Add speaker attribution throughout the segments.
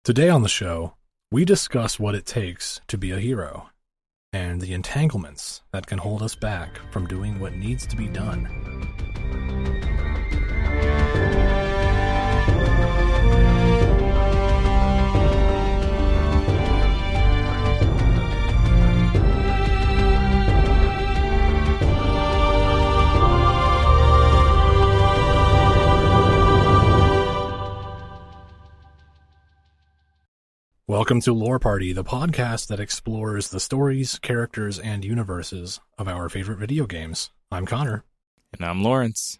Speaker 1: Today on the show, we discuss what it takes to be a hero and the entanglements that can hold us back from doing what needs to be done. Welcome to Lore Party, the podcast that explores the stories, characters, and universes of our favorite video games. I'm Connor.
Speaker 2: And I'm Lawerence.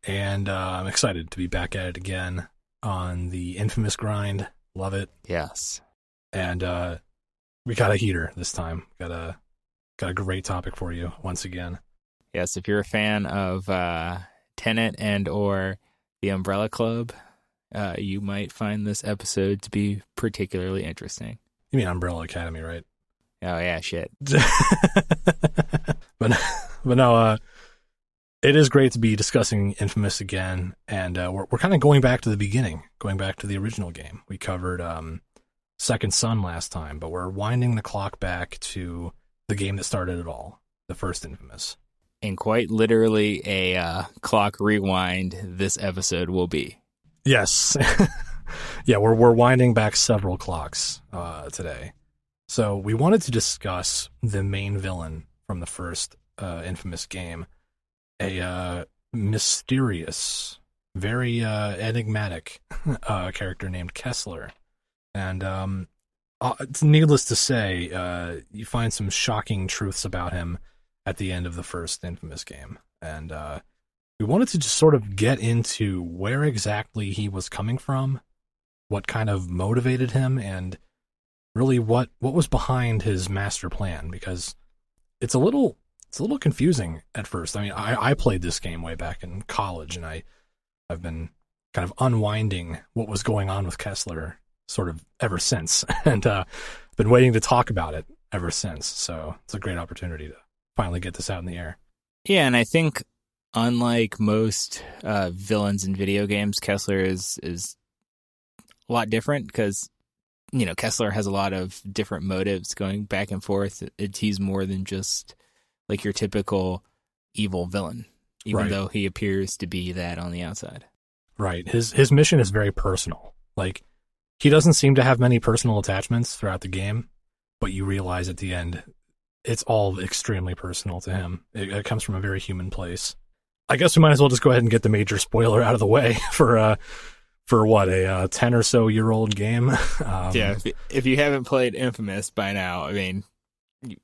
Speaker 1: And I'm excited to be back at it again on the infamous grind. Love it.
Speaker 2: Yes.
Speaker 1: And we got a heater this time. Got a great topic for you once again.
Speaker 2: Yes, if you're a fan of Tenet and or The Umbrella Club, you might find this episode to be particularly interesting.
Speaker 1: You mean Umbrella Academy, right?
Speaker 2: Oh, yeah, shit.
Speaker 1: But no, it is great to be discussing Infamous again, and we're kind of going back to the beginning, going back to the original game. We covered Second Son last time, but we're winding the clock back to the game that started it all, the first Infamous.
Speaker 2: And quite literally a clock rewind this episode will be.
Speaker 1: Yes. Yeah, we're winding back several clocks today. So we wanted to discuss the main villain from the first Infamous game, a mysterious, very enigmatic character named Kessler. And it's needless to say, you find some shocking truths about him at the end of the first Infamous game. And we wanted to just sort of get into where exactly he was coming from, what kind of motivated him, and really what was behind his master plan, because it's a little confusing at first. I mean, I played this game way back in college, and I've been kind of unwinding what was going on with Kessler sort of ever since, and been waiting to talk about it ever since. So it's a great opportunity to finally get this out in the air.
Speaker 2: Yeah, and I think unlike most villains in video games, Kessler is a lot different because, you know, Kessler has a lot of different motives going back and forth. He's more than just like your typical evil villain, even though he appears to be that on the outside. Right.
Speaker 1: His mission is very personal. Like, he doesn't seem to have many personal attachments throughout the game, but you realize at the end it's all extremely personal to him. It comes from a very human place. I guess we might as well just go ahead and get the major spoiler out of the way for what, a 10 or so year old game.
Speaker 2: Yeah, if you haven't played Infamous by now, I mean,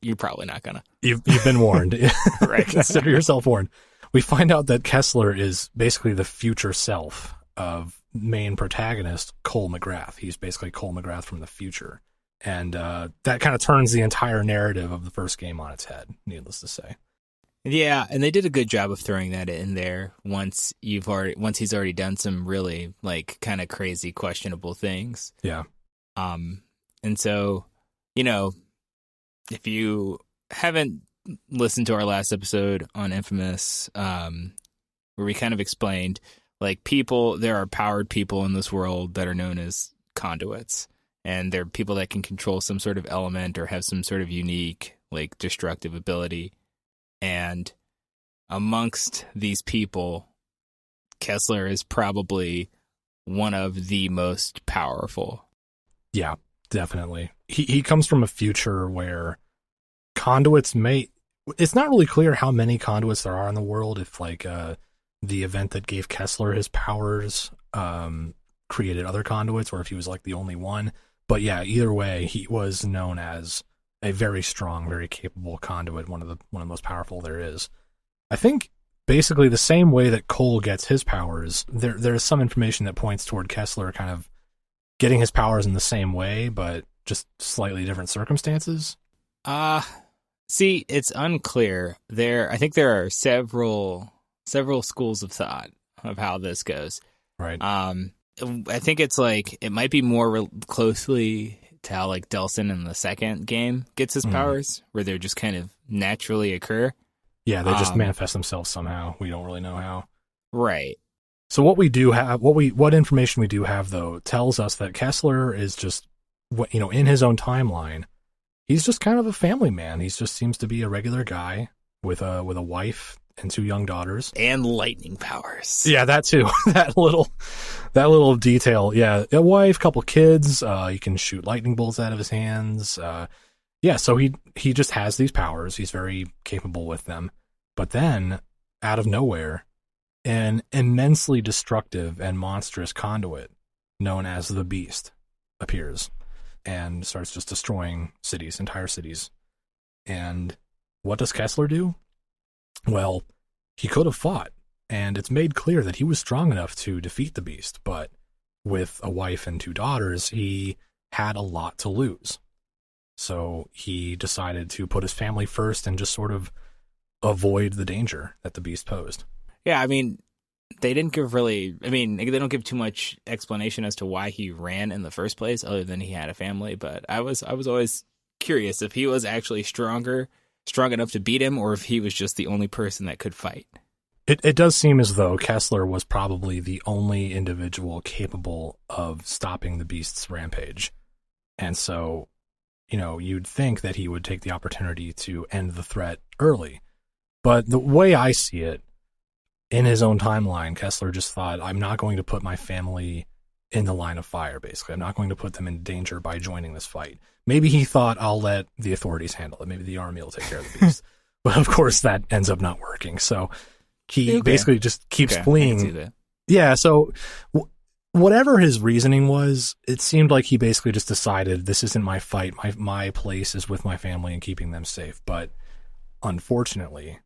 Speaker 2: you're probably not gonna.
Speaker 1: You've been warned.
Speaker 2: Right.
Speaker 1: Consider yourself warned. We find out that Kessler is basically the future self of main protagonist Cole MacGrath. He's basically Cole MacGrath from the future. And that kind of turns the entire narrative of the first game on its head, needless to say.
Speaker 2: Yeah, and they did a good job of throwing that in there once he's already done some really like kind of crazy, questionable things.
Speaker 1: Yeah.
Speaker 2: And so, you know, if you haven't listened to our last episode on Infamous, where we kind of explained like there are powered people in this world that are known as conduits, and they're people that can control some sort of element or have some sort of unique like destructive ability. And amongst these people, Kessler is probably one of the most powerful.
Speaker 1: Yeah, definitely. He comes from a future where conduits it's not really clear how many conduits there are in the world, if like the event that gave Kessler his powers created other conduits, or if he was like the only one. But yeah, either way, he was known as a very strong, very capable conduit, one of the most powerful there is. I think basically the same way that Cole gets his powers, there's some information that points toward Kessler kind of getting his powers in the same way, but just slightly different circumstances.
Speaker 2: See, it's unclear. I think there are several schools of thought of how this goes.
Speaker 1: Right.
Speaker 2: I think it's like it might be more closely to how like Delsin in the second game gets his powers, where they're just kind of naturally occur.
Speaker 1: Yeah, they just manifest themselves somehow. We don't really know how.
Speaker 2: Right.
Speaker 1: So what information we do have though tells us that Kessler is just, in his own timeline, he's just kind of a family man. He just seems to be a regular guy with a wife and 2 young daughters
Speaker 2: and lightning powers.
Speaker 1: Yeah, that too. that little detail. Yeah, a wife, couple kids. He can shoot lightning bolts out of his hands. So he just has these powers. He's very capable with them. But then, out of nowhere, an immensely destructive and monstrous conduit known as the Beast appears and starts just destroying entire cities. And what does Kessler do? Well, he could have fought, and it's made clear that he was strong enough to defeat the Beast, but with a wife and 2 daughters, he had a lot to lose. So he decided to put his family first and just sort of avoid the danger that the Beast posed.
Speaker 2: Yeah, I mean, they don't give too much explanation as to why he ran in the first place, other than he had a family. But I was always curious if he was actually strong enough to beat him, or if he was just the only person that could fight.
Speaker 1: It does seem as though Kessler was probably the only individual capable of stopping the Beast's rampage. And so, you'd think that he would take the opportunity to end the threat early. But the way I see it, in his own timeline, Kessler just thought, I'm not going to put my family in the line of fire, basically. I'm not going to put them in danger by joining this fight. Maybe he thought, I'll let the authorities handle it. Maybe the army will take care of the Beast. But of course, that ends up not working. So he basically just keeps fleeing.
Speaker 2: I can see that.
Speaker 1: Yeah, so whatever his reasoning was, it seemed like he basically just decided, this isn't my fight. My place is with my family and keeping them safe. But unfortunately,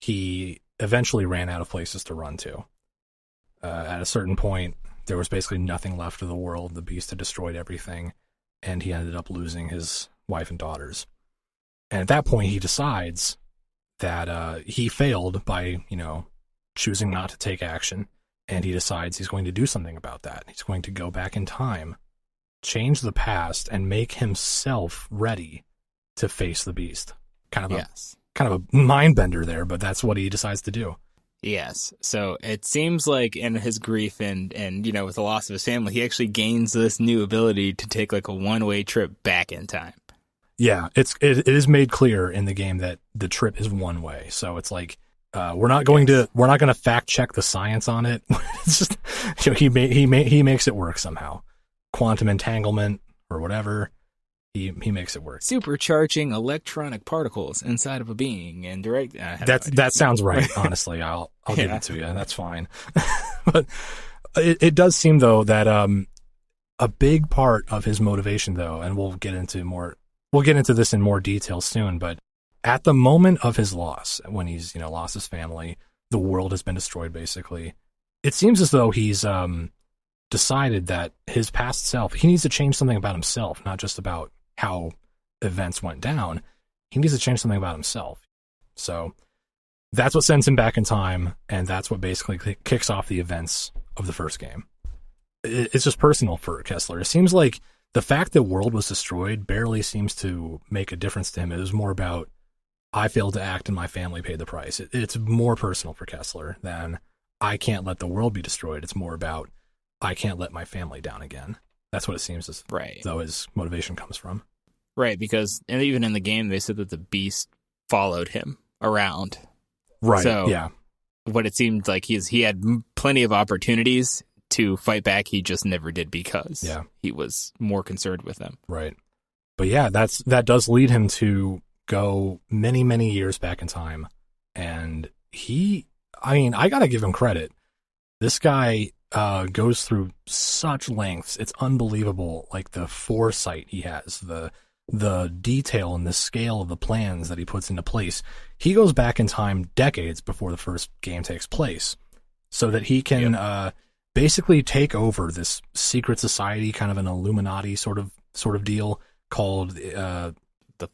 Speaker 1: he eventually ran out of places to run to. At a certain point, there was basically nothing left of the world. The Beast had destroyed everything, and he ended up losing his wife and daughters. And at that point, he decides that he failed by, choosing not to take action, and he decides he's going to do something about that. He's going to go back in time, change the past, and make himself ready to face the Beast. Kind of a mind bender there, but that's what he decides to do.
Speaker 2: Yes. So it seems like in his grief and with the loss of his family, he actually gains this new ability to take like a one-way trip back in time.
Speaker 1: Yeah, it is made clear in the game that the trip is one way. So it's like we're not going to fact check the science on it. It's just he makes it work somehow. Quantum entanglement or whatever. He makes it work.
Speaker 2: Supercharging electronic particles inside of a being and direct.
Speaker 1: That sounds right. Honestly, I'll give it to you. That's fine. But it does seem though that a big part of his motivation, though, and we'll get into this in more detail soon. But at the moment of his loss, when he's lost his family, the world has been destroyed. Basically, it seems as though he's decided that his past self, he needs to change something about himself, not just about how events went down. He needs to change something about himself. So that's what sends him back in time, and that's what basically kicks off the events of the first game. It's just personal for Kessler. It seems like the fact that world was destroyed barely seems to make a difference to him. It was more about, I failed to act and my family paid the price. It's more personal for Kessler than, I can't let the world be destroyed. It's more about, I can't let my family down again. That's what it seems as though his motivation comes from.
Speaker 2: Right, because even in the game, they said that the Beast followed him around.
Speaker 1: Right,
Speaker 2: so
Speaker 1: yeah.
Speaker 2: What it seemed like he had plenty of opportunities to fight back. He just never did because he was more concerned with them. Right.
Speaker 1: But yeah, that does lead him to go many, many years back in time. And I got to give him credit. This guy goes through such lengths. It's unbelievable. Like the foresight he has, the detail and the scale of the plans that he puts into place. He goes back in time decades before the first game takes place so that he can basically take over this secret society, kind of an Illuminati sort of deal called
Speaker 2: the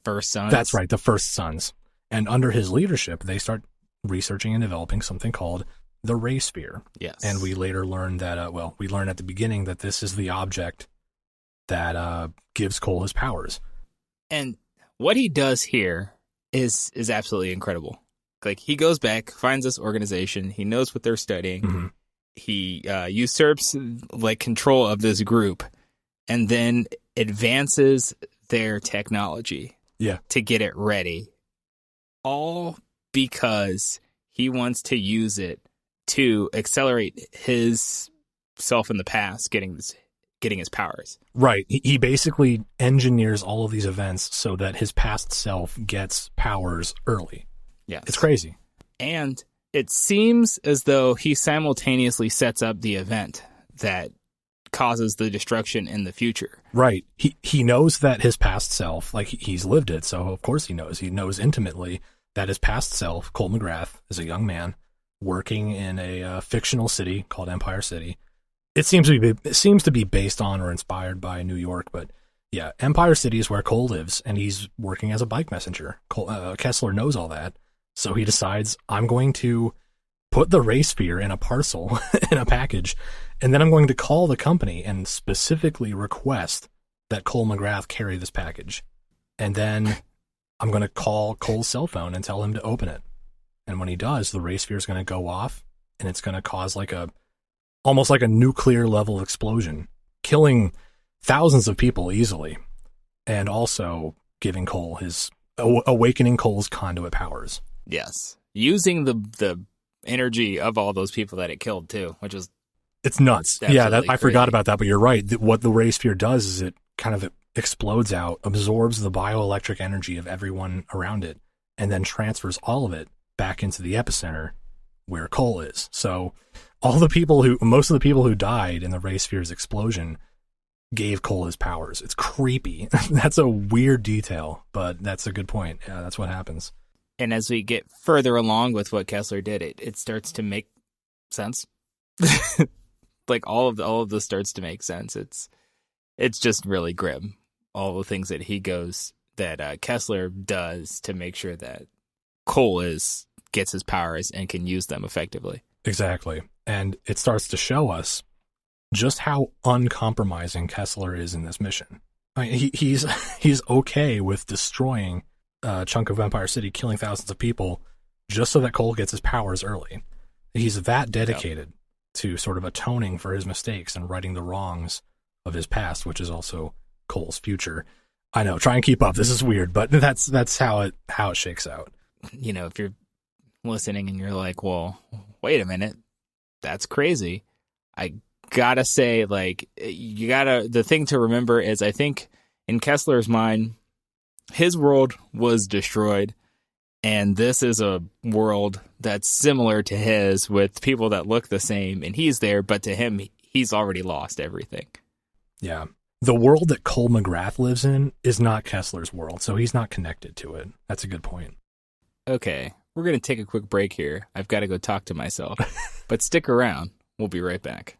Speaker 2: First Sons.
Speaker 1: That's right, the First Sons. And under his leadership, they start researching and developing something called the Ray Sphere.
Speaker 2: Yes.
Speaker 1: And we later learned that, we learned at the beginning that this is the object that gives Cole his powers.
Speaker 2: And what he does here is absolutely incredible. Like, he goes back, finds this organization, he knows what they're studying, he usurps like control of this group and then advances their technology to get it ready, all because he wants to use it to accelerate his self in the past getting his powers.
Speaker 1: Right. He basically engineers all of these events so that his past self gets powers early.
Speaker 2: Yeah,
Speaker 1: it's crazy.
Speaker 2: And it seems as though he simultaneously sets up the event that causes the destruction in the future.
Speaker 1: Right. He knows that his past self, like he's lived it, so of course he knows intimately that his past self, Cole MacGrath, is a young man working in a fictional city called Empire City. It seems to be based on or inspired by New York, but yeah, Empire City is where Cole lives, and he's working as a bike messenger. Kessler knows all that, so he decides, I'm going to put the ray sphere in a parcel, in a package, and then I'm going to call the company and specifically request that Cole MacGrath carry this package. And then I'm going to call Cole's cell phone and tell him to open it. And when he does, the ray sphere is going to go off, and it's going to cause almost like a nuclear level explosion, killing thousands of people easily, and also giving Cole awakening Cole's conduit powers.
Speaker 2: Yes. Using the energy of all those people that it killed too, which is
Speaker 1: it's nuts. Yeah, I forgot about that, but you're right. What the ray sphere does is it kind of explodes out, absorbs the bioelectric energy of everyone around it, and then transfers all of it back into the epicenter where Cole is. So most of the people who died in the ray sphere's explosion gave Cole his powers. It's creepy. That's a weird detail, but that's a good point. Yeah, that's what happens.
Speaker 2: And as we get further along with what Kessler did, it starts to make sense. Like all of this starts to make sense. It's just really grim. All the things that Kessler does to make sure that Cole gets his powers and can use them effectively.
Speaker 1: Exactly. And it starts to show us just how uncompromising Kessler is in this mission. I mean, he's okay with destroying a chunk of Empire City, killing thousands of people, just so that Cole gets his powers early. He's that dedicated to sort of atoning for his mistakes and righting the wrongs of his past, which is also Cole's future. I know, try and keep up. This is weird, but that's how it shakes out.
Speaker 2: You know, if you're listening and you're like, well, wait a minute, that's crazy. I gotta say, the thing to remember is, I think in Kessler's mind, his world was destroyed, and this is a world that's similar to his with people that look the same, and he's there, but to him, he's already lost everything.
Speaker 1: Yeah. The world that Cole MacGrath lives in is not Kessler's world, so he's not connected to it. That's a good point.
Speaker 2: Okay, we're going to take a quick break here. I've got to go talk to myself. But stick around. We'll be right back.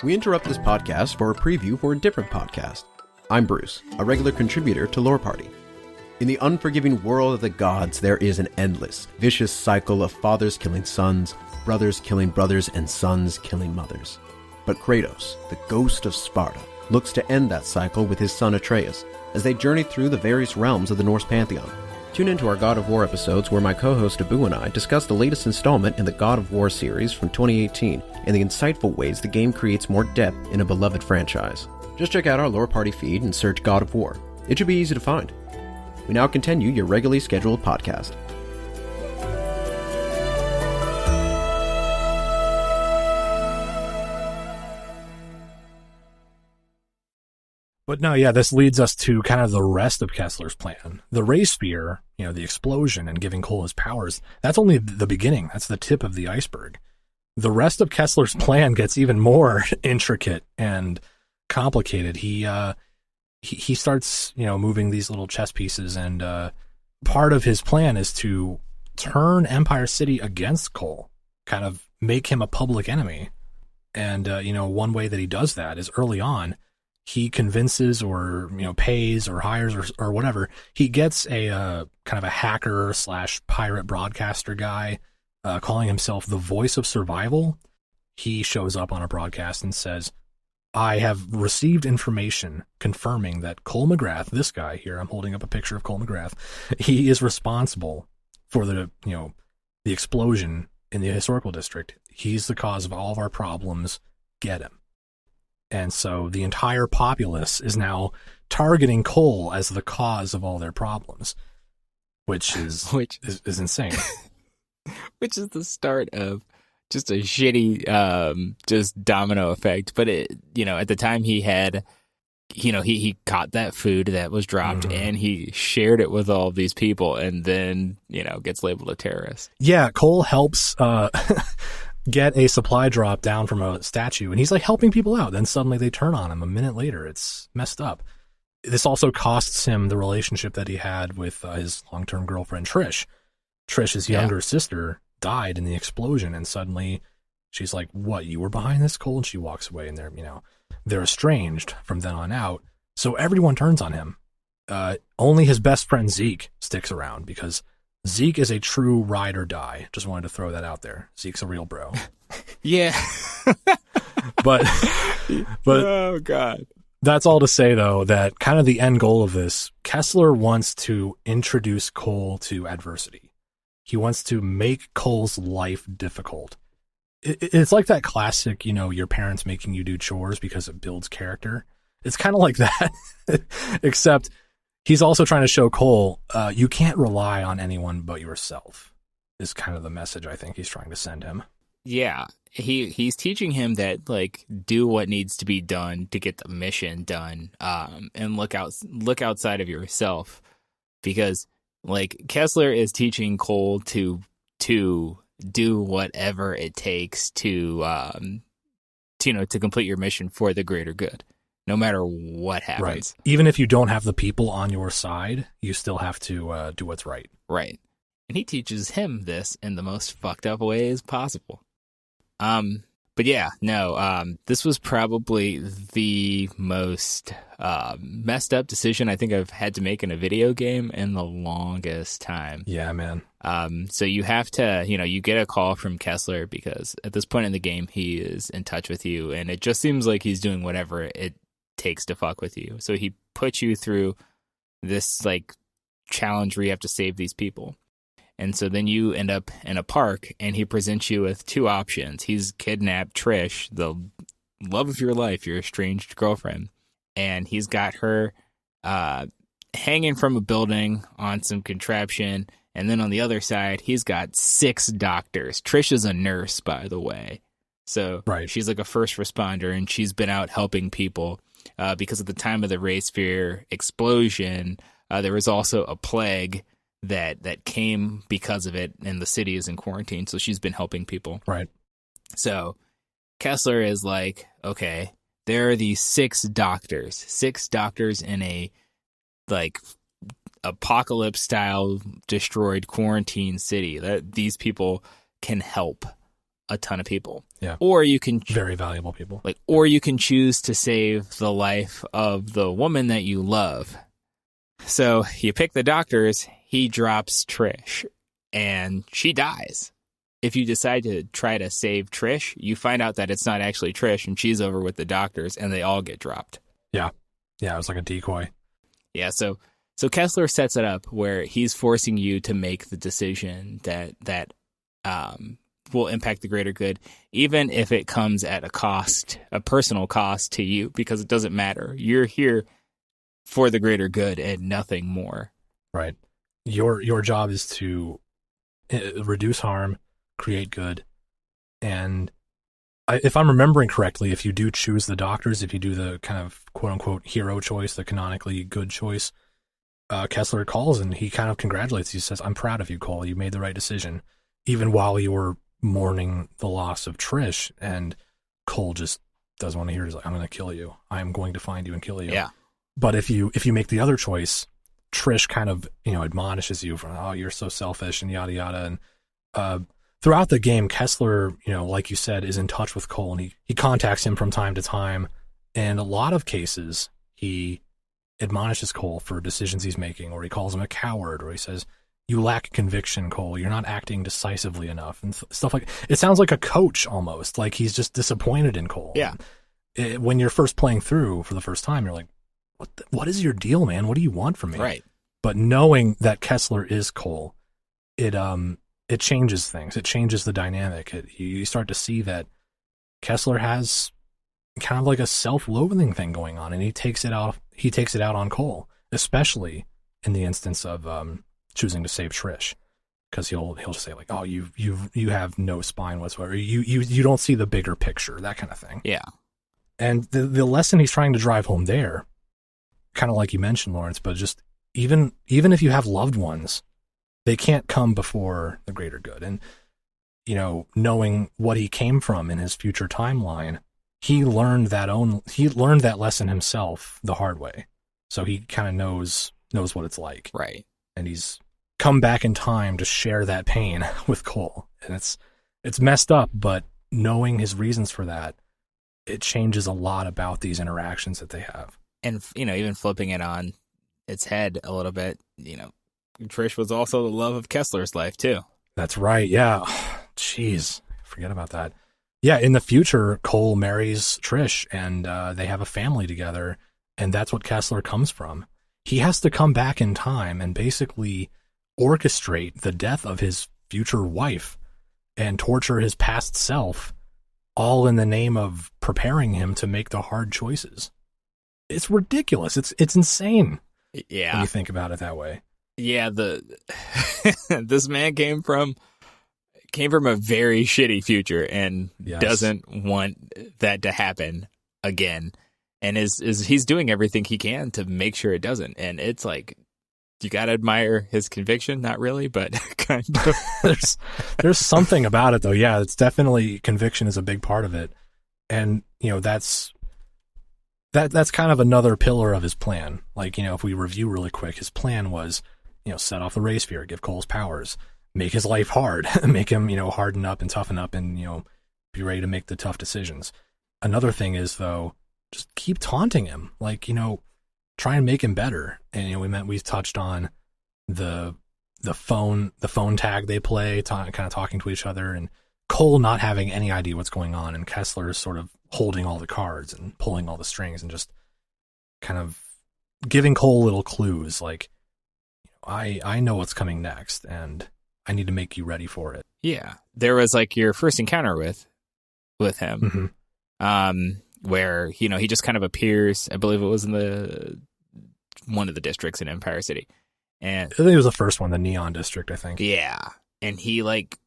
Speaker 3: We interrupt this podcast for a preview for a different podcast. I'm Bruce, a regular contributor to Lore Party. In the unforgiving world of the gods, there is an endless, vicious cycle of fathers killing sons, brothers killing brothers, and sons killing mothers. But Kratos, the ghost of Sparta, looks to end that cycle with his son Atreus, as they journey through the various realms of the Norse pantheon. Tune into our God of War episodes where my co-host Abu and I discuss the latest installment in the God of War series from 2018 and the insightful ways the game creates more depth in a beloved franchise. Just check out our Lore Party feed and search God of War. It should be easy to find. We now continue your regularly scheduled podcast.
Speaker 1: But no, yeah, this leads us to kind of the rest of Kessler's plan. The ray sphere, the explosion and giving Cole his powers, that's only the beginning. That's the tip of the iceberg. The rest of Kessler's plan gets even more intricate and complicated. He starts, moving these little chess pieces, and part of his plan is to turn Empire City against Cole, kind of make him a public enemy. And, one way that he does that is early on, he convinces or, pays or hires or whatever. He gets a kind of a hacker / pirate broadcaster guy calling himself the Voice of Survival. He shows up on a broadcast and says, I have received information confirming that Cole MacGrath, this guy here, I'm holding up a picture of Cole MacGrath, he is responsible for the the explosion in the historical district. He's the cause of all of our problems. Get him. And so the entire populace is now targeting Cole as the cause of all their problems, which is insane.
Speaker 2: Which is the start of just a shitty, just domino effect. But at the time he had, he caught that food that was dropped and he shared it with all these people, and then, gets labeled a terrorist.
Speaker 1: Yeah. Cole helps, get a supply drop down from a statue, and he's like helping people out. Then suddenly they turn on him a minute later. It's messed up. This also costs him the relationship that he had with his long-term girlfriend, Trish. Trish's younger sister died in the explosion, and suddenly she's like, what, you were behind this, Cole? And she walks away, and they're estranged from then on out. So everyone turns on him. Only his best friend Zeke sticks around, because Zeke is a true ride or die. Just wanted to throw that out there. Zeke's a real bro.
Speaker 2: Yeah.
Speaker 1: but
Speaker 2: oh God.
Speaker 1: That's all to say, though, that kind of the end goal of this, Kessler wants to introduce Cole to adversity. He wants to make Cole's life difficult. It's like that classic, your parents making you do chores because it builds character. It's kind of like that, except he's also trying to show Cole, you can't rely on anyone but yourself, is kind of the message I think he's trying to send him.
Speaker 2: Yeah. He's teaching him that, do what needs to be done to get the mission done, and look outside of yourself, because Kessler is teaching Cole to do whatever it takes to complete your mission for the greater good, no matter what happens.
Speaker 1: Right. Even if you don't have the people on your side, you still have to do what's right.
Speaker 2: Right. And he teaches him this in the most fucked up ways possible. But yeah, no, this was probably the most messed up decision I think I've had to make in a video game in the longest time.
Speaker 1: Yeah, man.
Speaker 2: So you have to, you get a call from Kessler, because at this point in the game, he is in touch with you, and it just seems like he's doing whatever it takes to fuck with you. So he puts you through this challenge where you have to save these people. And so then you end up in a park, and he presents you with two options. He's kidnapped Trish, the love of your life, your estranged girlfriend, and he's got her hanging from a building on some contraption. And then on the other side, he's got 6 doctors. Trish is a nurse, by the way. So she's like a first responder, and she's been out helping people because at the time of the Ray Sphere explosion, there was also a plague that came because of it, and the city is in quarantine, so she's been helping people.
Speaker 1: Right. So
Speaker 2: Kessler is like, okay, there are these 6 doctors in a apocalypse style destroyed quarantine city, that these people can help a ton of people.
Speaker 1: Yeah.
Speaker 2: Or you can
Speaker 1: very valuable people.
Speaker 2: Or you can choose to save the life of the woman that you love. So you pick the doctors, he drops Trish, and she dies. If you decide to try to save Trish, you find out that it's not actually Trish, and she's over with the doctors, and they all get dropped.
Speaker 1: Yeah. Yeah, it was like a decoy.
Speaker 2: Yeah, so Kessler sets it up where he's forcing you to make the decision that will impact the greater good, even if it comes at a cost, a personal cost to you, because it doesn't matter. You're here for the greater good and nothing more.
Speaker 1: Right. Your job is to reduce harm, create good, and if I'm remembering correctly, if you do choose the doctors, if you do the kind of quote-unquote hero choice, the canonically good choice, Kessler calls and he kind of congratulates you. He says, I'm proud of you, Cole. You made the right decision, even while you were mourning the loss of Trish. And Cole just doesn't want to hear it. He's like, I'm going to kill you. I'm going to find you and kill you.
Speaker 2: Yeah.
Speaker 1: But if you make the other choice, Trish kind of, admonishes you for, oh, you're so selfish and yada, yada. And throughout the game, Kessler, like you said, is in touch with Cole, and he contacts him from time to time. And a lot of cases, he admonishes Cole for decisions he's making, or he calls him a coward, or he says, you lack conviction, Cole. You're not acting decisively enough, and stuff like it sounds like a coach almost, like he's just disappointed in Cole.
Speaker 2: Yeah.
Speaker 1: When you're first playing through for the first time, you're like, what is your deal, man? What do you want from me?
Speaker 2: Right.
Speaker 1: But knowing that Kessler is Cole, it it changes things. It changes the dynamic. You start to see that Kessler has kind of like a self-loathing thing going on, and he takes it out on Cole, especially in the instance of choosing to save Trish, because he'll just say like, oh, you have no spine whatsoever. You don't see the bigger picture, that kind of thing.
Speaker 2: Yeah.
Speaker 1: And the lesson he's trying to drive home there, kind of like you mentioned, Lawerence, but just even if you have loved ones, they can't come before the greater good. And, you know, knowing what he came from in his future timeline, he learned that lesson himself the hard way. So he kind of knows what it's like.
Speaker 2: Right.
Speaker 1: And he's come back in time to share that pain with Cole. And it's messed up, but knowing his reasons for that, it changes a lot about these interactions that they have.
Speaker 2: And, you know, even flipping it on its head a little bit, you know, Trish was also the love of Kessler's life, too.
Speaker 1: That's right. Yeah. Jeez. Forget about that. Yeah. In the future, Cole marries Trish and they have a family together. And that's what Kessler comes from. He has to come back in time and basically orchestrate the death of his future wife and torture his past self, all in the name of preparing him to make the hard choices. It's ridiculous. It's insane.
Speaker 2: Yeah.
Speaker 1: When you think about it that way.
Speaker 2: Yeah. This man came from a very shitty future and doesn't want that to happen again. And he's doing everything he can to make sure it doesn't. And it's like, you got to admire his conviction. Not really, but kind of.
Speaker 1: There's something about it though. Yeah, it's definitely, conviction is a big part of it. And, you know, that's kind of another pillar of his plan. Like, you know, if we review really quick, his plan was, you know, set off the ray sphere, give Cole's powers, make his life hard, make him, you know, harden up and toughen up and, you know, be ready to make the tough decisions. Another thing is, though, just keep taunting him. Like, you know, try and make him better. And, you know, we touched on the phone tag they play, kind of talking to each other, and Cole not having any idea what's going on, and Kessler sort of holding all the cards and pulling all the strings and just kind of giving Cole little clues like, I know what's coming next and I need to make you ready for it.
Speaker 2: Yeah. There was like your first encounter with him, where, you know, he just kind of appears. I believe it was in one of the districts in Empire City. And
Speaker 1: I think it was the first one, the Neon District, I think.
Speaker 2: Yeah. And he like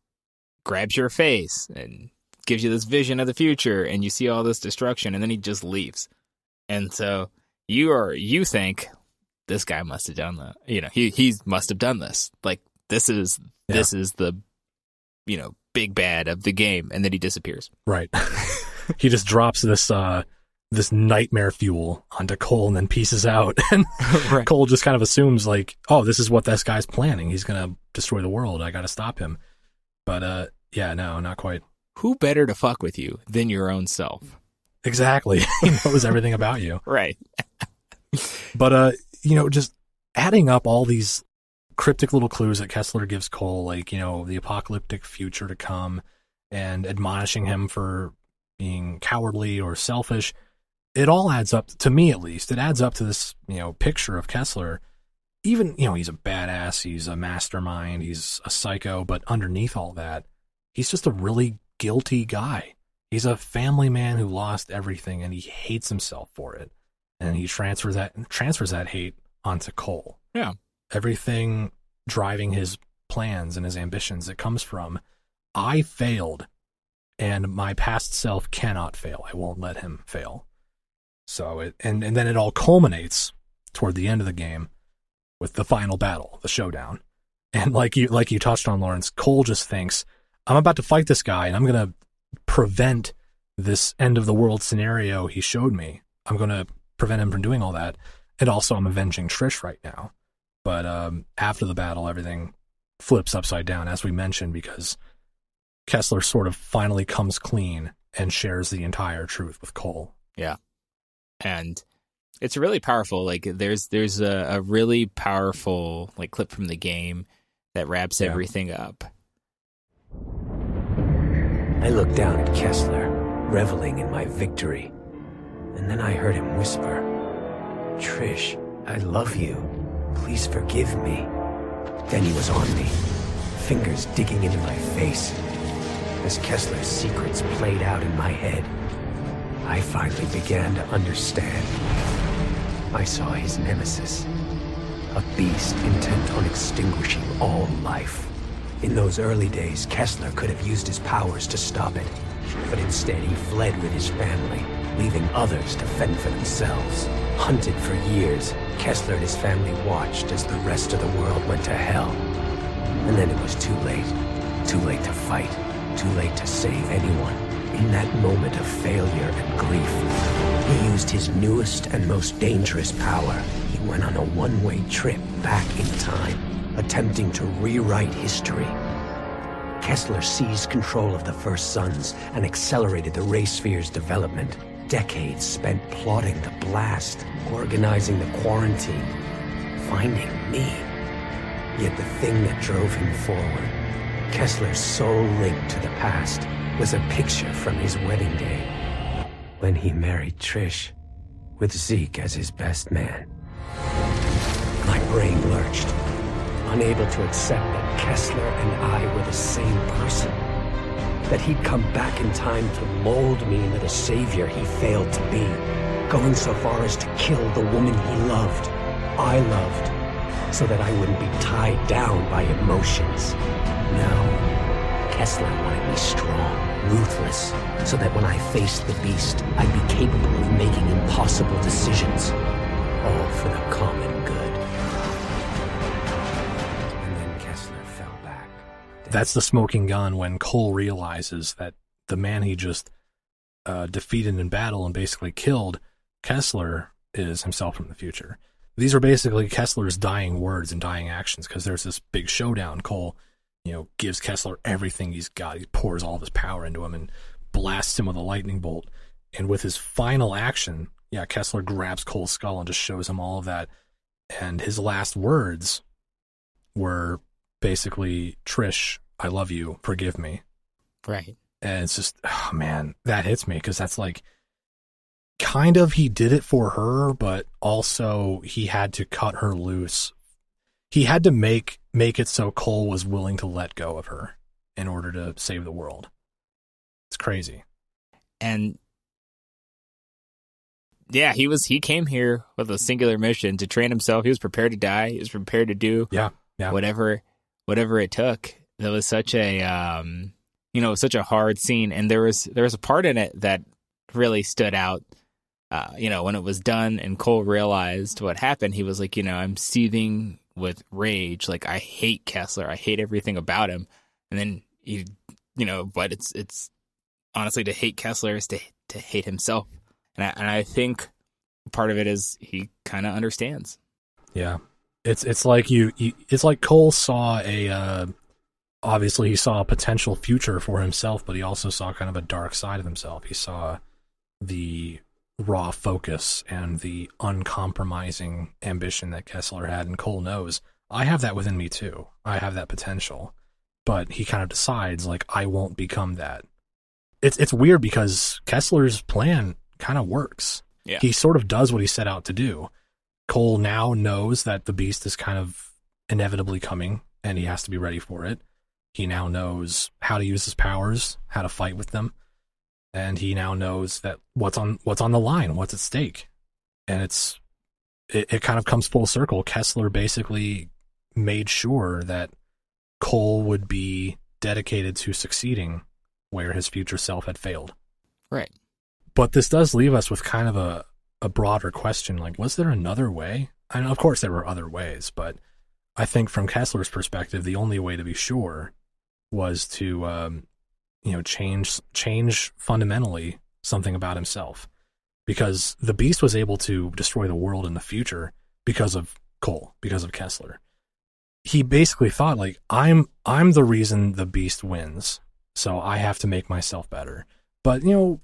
Speaker 2: grabs your face and gives you this vision of the future, and you see all this destruction, and then he just leaves. And so you think this guy must have done that. You know, he must have done this. Like this is the, you know, big bad of the game, and then he disappears. Right.
Speaker 1: He just drops this nightmare fuel onto Cole and then pieces out. And right. Cole just kind of assumes like, oh, this is what this guy's planning. He's going to destroy the world. I got to stop him. But yeah, no, not quite.
Speaker 2: Who better to fuck with you than your own self?
Speaker 1: Exactly. He knows everything about you.
Speaker 2: Right.
Speaker 1: But, you know, just adding up all these cryptic little clues that Kessler gives Cole, like, you know, the apocalyptic future to come and admonishing him for being cowardly or selfish, it all adds up, to me at least, it adds up to this, you know, picture of Kessler. Even, you know, he's a badass, he's a mastermind, he's a psycho, but underneath all that, he's just a really guilty guy. He's a family man who lost everything and he hates himself for it. And he transfers that hate onto Cole.
Speaker 2: Yeah.
Speaker 1: Everything driving his plans and his ambitions, it comes from, I failed and my past self cannot fail. I won't let him fail. So and then it all culminates toward the end of the game with the final battle, the showdown. And like you touched on, Lawerence, Cole just thinks, I'm about to fight this guy and I'm going to prevent this end of the world scenario he showed me. I'm going to prevent him from doing all that. And also I'm avenging Trish right now. But after the battle, everything flips upside down, as we mentioned, because Kessler sort of finally comes clean and shares the entire truth with Cole.
Speaker 2: Yeah. And it's really powerful. Like there's a really powerful like clip from the game that wraps everything up.
Speaker 4: I looked down at Kessler, reveling in my victory. And then I heard him whisper, "Trish, I love you. Please forgive me." Then he was on me, fingers digging into my face. As Kessler's secrets played out in my head, I finally began to understand. I saw his nemesis, a beast intent on extinguishing all life. In those early days, Kessler could have used his powers to stop it, but instead he fled with his family, leaving others to fend for themselves. Hunted for years, Kessler and his family watched as the rest of the world went to hell. And then it was too late. Too late to fight. Too late to save anyone. In that moment of failure and grief, he used his newest and most dangerous power. He went on a one-way trip back in time, attempting to rewrite history. Kessler seized control of the First Sons and accelerated the Ray Sphere's development. Decades spent plotting the blast, organizing the quarantine, finding me. Yet the thing that drove him forward, Kessler's sole link to the past, was a picture from his wedding day, when he married Trish, with Zeke as his best man. My brain lurched, unable to accept that Kessler and I were the same person. That he'd come back in time to mold me into the savior he failed to be, going so far as to kill the woman he loved, I loved, so that I wouldn't be tied down by emotions. No, Kessler wanted me strong, ruthless, so that when I faced the beast, I'd be capable of making impossible decisions, all for the common good. And then Kessler fell back.
Speaker 1: That's the smoking gun when Cole realizes that the man he just defeated in battle and basically killed, Kessler, is himself from the future. These are basically Kessler's dying words and dying actions, because there's this big showdown. Cole, gives Kessler everything he's got. He pours all of his power into him and blasts him with a lightning bolt. And with his final action, Kessler grabs Cole's skull and just shows him all of that. And his last words were basically, Trish, I love you, forgive me.
Speaker 2: Right.
Speaker 1: And it's just, oh man, that hits me, because that's like, kind of he did it for her, but also he had to cut her loose. He had to make it so Cole was willing to let go of her in order to save the world. It's crazy.
Speaker 2: And yeah, he came here with a singular mission to train himself. He was prepared to die. He was prepared to do whatever it took. That was such a such a hard scene, and there was a part in it that really stood out. When it was done and Cole realized what happened, he was like, I'm seething with rage. Like, I hate Kessler. I hate everything about him. And then but it's honestly, to hate Kessler is to hate himself. And I think part of it is he kind of understands.
Speaker 1: Yeah. It's like it's like Cole saw obviously he saw a potential future for himself, but he also saw kind of a dark side of himself. He saw the raw focus and the uncompromising ambition that Kessler had, and Cole knows, I have that within me too. I have that potential. But he kind of decides, like, I won't become that. It's weird because Kessler's plan kind of works.
Speaker 2: Yeah.
Speaker 1: He sort of does what he set out to do. Cole now knows that the beast is kind of inevitably coming, and he has to be ready for it. He now knows how to use his powers, how to fight with them. And he now knows that what's on the line, what's at stake. And it kind of comes full circle. Kessler basically made sure that Cole would be dedicated to succeeding where his future self had failed.
Speaker 2: Right.
Speaker 1: But this does leave us with kind of a broader question, like, was there another way? I mean, of course there were other ways, but I think from Kessler's perspective, the only way to be sure was to change fundamentally something about himself, because the beast was able to destroy the world in the future because of Cole, because of Kessler. He basically thought, like, I'm the reason the beast wins, so I have to make myself better. But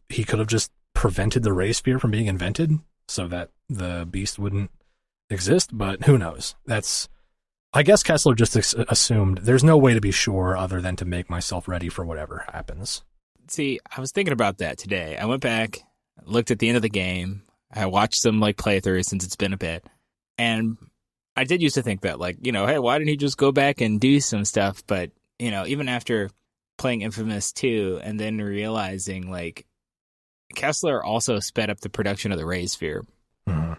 Speaker 1: he could have just prevented the Ray Sphere from being invented so that the beast wouldn't exist, but who knows? I guess Kessler just assumed there's no way to be sure other than to make myself ready for whatever happens.
Speaker 2: See, I was thinking about that today. I went back, looked at the end of the game. I watched some playthroughs since it's been a bit. And I did used to think that hey, why didn't he just go back and do some stuff? But even after playing Infamous 2 and then realizing, like, Kessler also sped up the production of the Ray Sphere.
Speaker 1: Mm-hmm.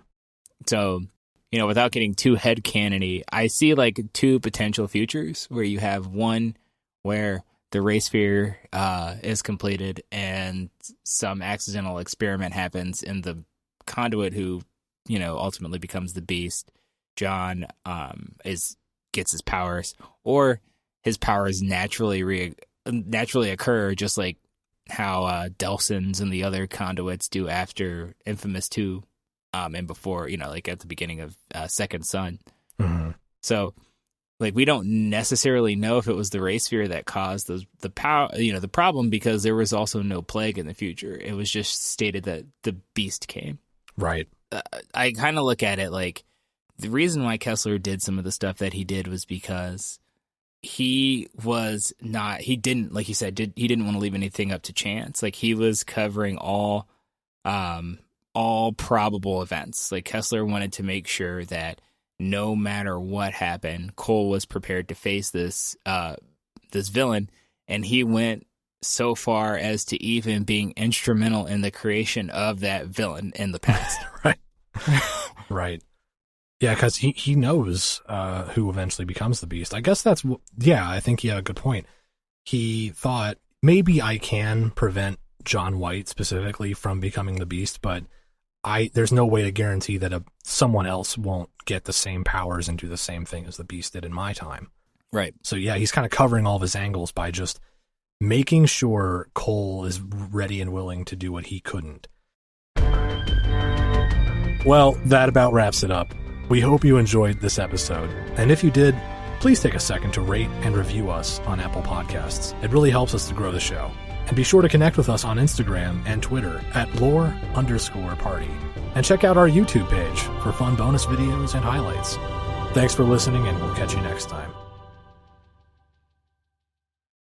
Speaker 2: So, without getting too headcanon-y, I see, like, two potential futures where you have one where the Ray Sphere is completed and some accidental experiment happens in the conduit who, ultimately becomes the Beast. John gets his powers, or his powers naturally occur, just like how Delson's and the other conduits do after Infamous 2 and before, like at the beginning of Second Son.
Speaker 1: Mm-hmm.
Speaker 2: So, like, we don't necessarily know if it was the Ray Sphere that caused the power, the problem, because there was also no plague in the future. It was just stated that the Beast came.
Speaker 1: Right.
Speaker 2: I kind of look at it like the reason why Kessler did some of the stuff that he did was because he didn't, like you said, he didn't want to leave anything up to chance. Like, he was covering all probable events. Like, Kessler wanted to make sure that no matter what happened, Cole was prepared to face this villain, and he went so far as to even being instrumental in the creation of that villain in the past.
Speaker 1: Right. Right. Yeah, because he knows who eventually becomes the Beast. I guess I think he had a good point. He thought, maybe I can prevent John White specifically from becoming the Beast, but there's no way to guarantee that someone else won't get the same powers and do the same thing as the Beast did in my time.
Speaker 2: Right.
Speaker 1: So yeah, he's kind of covering all of his angles by just making sure Cole is ready and willing to do what he couldn't. Well, that about wraps it up. We hope you enjoyed this episode, and if you did, please take a second to rate and review us on Apple Podcasts. It really helps us to grow the show. And be sure to connect with us on Instagram and Twitter at lore_party. And check out our YouTube page for fun bonus videos and highlights. Thanks for listening, and we'll catch you next time.